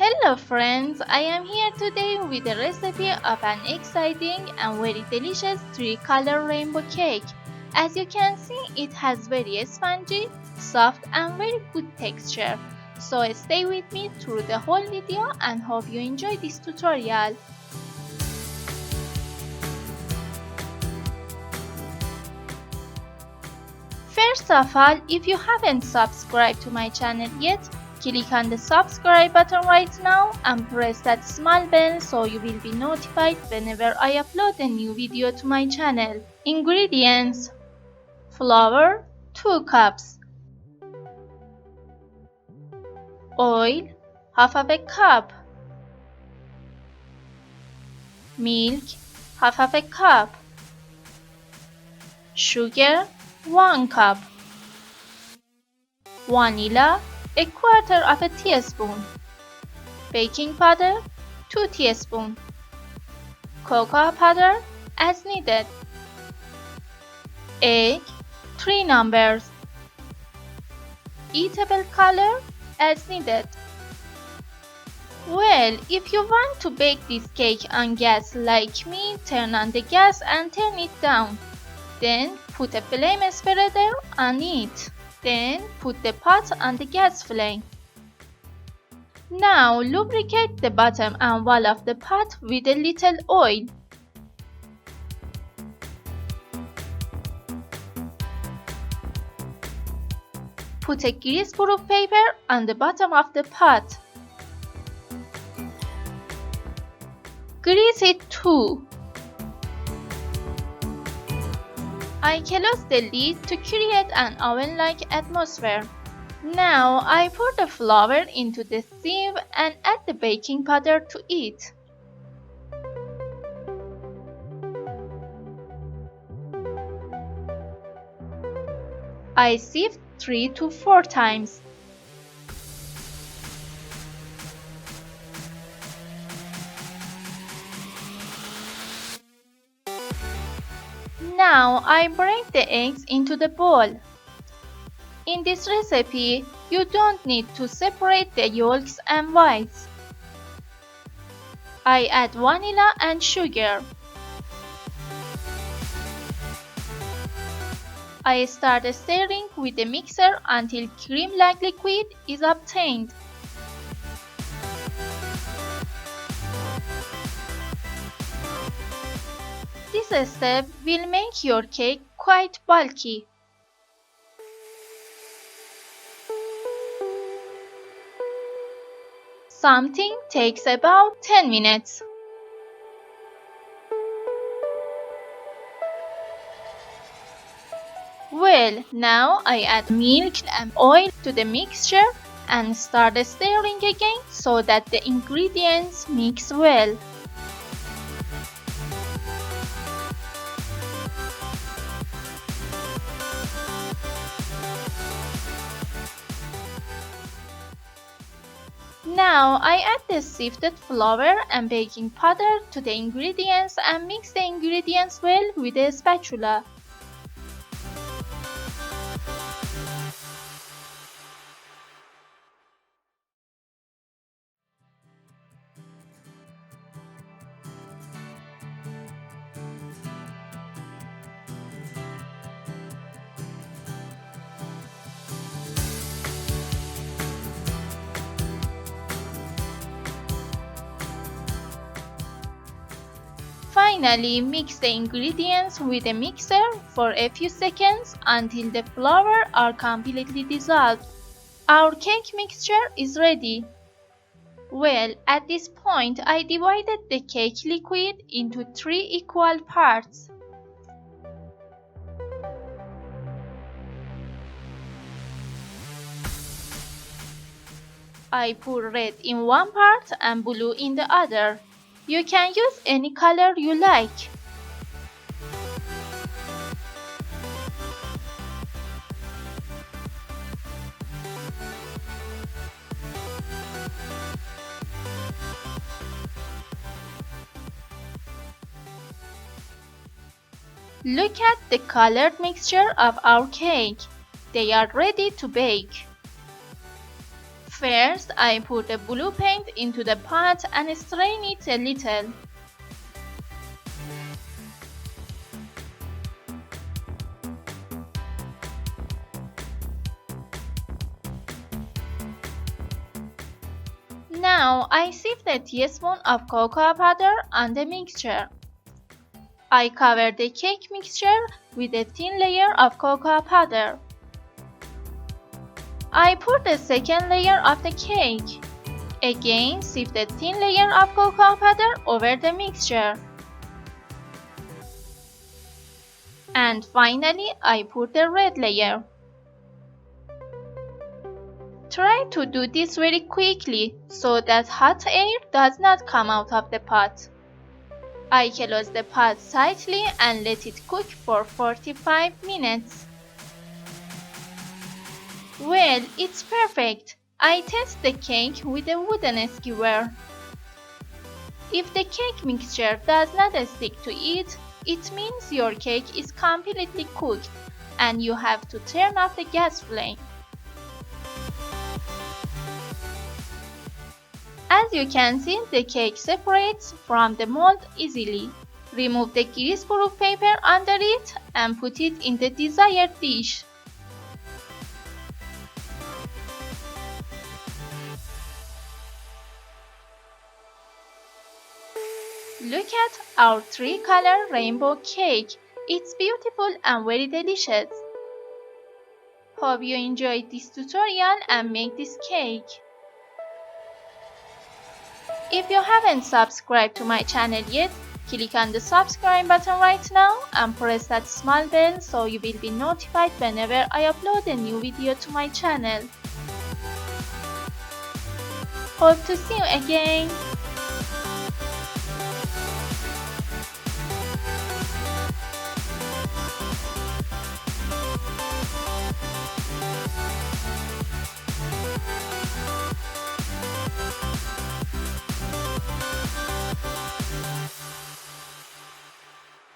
Hello friends, I am here today with a recipe of an exciting and very delicious 3-color rainbow cake. As you can see, it has very spongy, soft and very good texture. So stay with me through the whole video and hope you enjoy this tutorial. First of all, if you haven't subscribed to my channel yet, click on the subscribe button right now and press that small bell so you will be notified whenever I upload a new video to my channel. Ingredients: flour 2 cups, oil half of a cup, milk half of a cup, sugar 1 cup, vanilla 1/4 of a teaspoon, baking powder 2 teaspoons, cocoa powder as needed, egg 3 numbers, eatable color as needed. Well, if you want to bake this cake on gas like me, turn on the gas and turn it down. Then put a flame spreader on it. Then put the pot on the gas flame. Now lubricate the bottom and wall of the pot with a little oil. Put a grease-proof paper on the bottom of the pot. Grease it too. I close the lid to create an oven-like atmosphere. Now I pour the flour into the sieve and add the baking powder to it. I sieve 3 to 4 times. Now I break the eggs into the bowl. In this recipe, you don't need to separate the yolks and whites. I add vanilla and sugar. I start stirring with the mixer until cream-like liquid is obtained. This step will make your cake quite bulky. Something takes about 10 minutes. Well, now I add milk and oil to the mixture and start stirring again so that the ingredients mix well. Now I add the sifted flour and baking powder to the ingredients and mix the ingredients well with a spatula. Finally, mix the ingredients with a mixer for a few seconds until the flour are completely dissolved. Our cake mixture is ready. Well, at this point I divided the cake liquid into 3 equal parts. I pour red in one part and blue in the other. You can use any color you like. Look at the colored mixture of our cake. They are ready to bake. First, I put the blue paint into the pot and strain it a little. Now I sift a teaspoon of cocoa powder on the mixture. I cover the cake mixture with a thin layer of cocoa powder. I pour the second layer of the cake. Again, sift a thin layer of cocoa powder over the mixture. And finally, I pour the red layer. Try to do this very quickly so that hot air does not come out of the pot. I close the pot tightly and let it cook for 45 minutes. Well, it's perfect. I test the cake with a wooden skewer. If the cake mixture does not stick to it, it means your cake is completely cooked and you have to turn off the gas flame. As you can see, the cake separates from the mold easily. Remove the greaseproof paper under it and put it in the desired dish. Look at our 3-color rainbow cake. It's beautiful and very delicious. Hope you enjoyed this tutorial and make this cake. If you haven't subscribed to my channel yet, click on the subscribe button right now and press that small bell so you will be notified whenever I upload a new video to my channel. Hope to see you again.